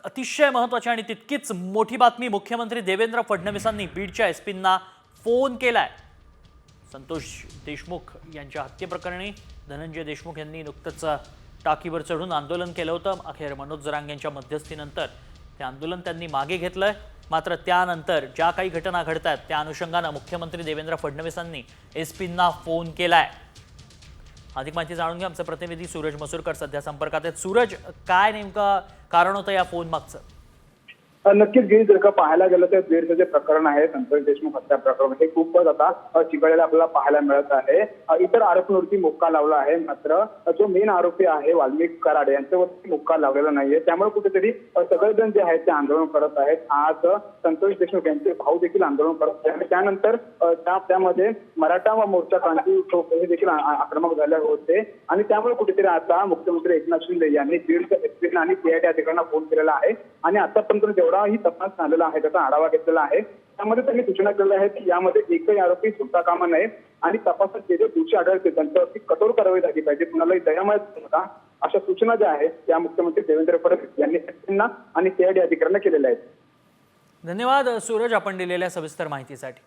अतिशय महत्त्वाची आणि तितकीच मोठी बातमी मुख्यमंत्री देवेंद्र फडणवीसांनी बीडच्या एसपींना फोन केलाय। संतोष देशमुख यांच्या हत्येप्रकरणी धनंजय देशमुख यांनी नुकतंच टाकीवर चढून आंदोलन केलं होतं। अखेर मनोज जरांगे यांच्या मध्यस्थीनंतर ते आंदोलन त्यांनी मागे घेतलंय। मात्र त्यानंतर ज्या काही घटना घडतात त्या अनुषंगाने मुख्यमंत्री देवेंद्र फडणवीसांनी एसपींना फोन केलाय। अधिक माहिती जाणून घ्या, आमचे प्रतिनिधी सूरज मसूरकर सध्या संपर्कात आहेत। सूरज, काय नेमकं कारण होतं या फोन मागचं? नक्कीच गिरीश, जर का पाहायला गेलं तर बीडचं जे प्रकरण आहे संतोष देशमुख हत्या प्रकरण हे खूपच आता चिघळलेलं आपल्याला पाहायला मिळत आहे। इतर आरोपींवरती मुक्का लावला आहे, मात्र जो मेन आरोपी आहे वाल्मिक कराड यांच्यावरती मुक्का लावलेला नाहीये। त्यामुळे कुठेतरी सगळेजण जे आहेत ते आंदोलन करत आहेत। आज संतोष देशमुख यांचे भाऊ देखील आंदोलन करत आहेत आणि त्यानंतर त्यामध्ये मराठा व मोर्चा क्रांती हे देखील आक्रमक झाले होते आणि त्यामुळे कुठेतरी आता मुख्यमंत्री एकनाथ शिंदे यांनी बीडच्या एसपी आणि सीआयडी अधिकाऱ्यांना फोन केलेला आहे आणि आतापर्यंत जेवढाही तपास झालेला आहे त्याचा आढावा घेतलेला आहे। त्यामध्ये त्यांनी सूचना केल्या आहेत की यामध्ये एकही आरोपी सुटता कामा नये आणि तपासात जे दोषी आढळते त्यांच्यावरती कठोर कारवाई झाली पाहिजे, कुणालाही दयामय नका, अशा सूचना ज्या आहेत त्या मुख्यमंत्री देवेंद्र फडणवीस यांनी एसपींना आणि सीआयडी अधिकाऱ्यांना केलेल्या आहेत। धन्यवाद सूरज, आपण दिलेल्या सविस्तर माहितीसाठी।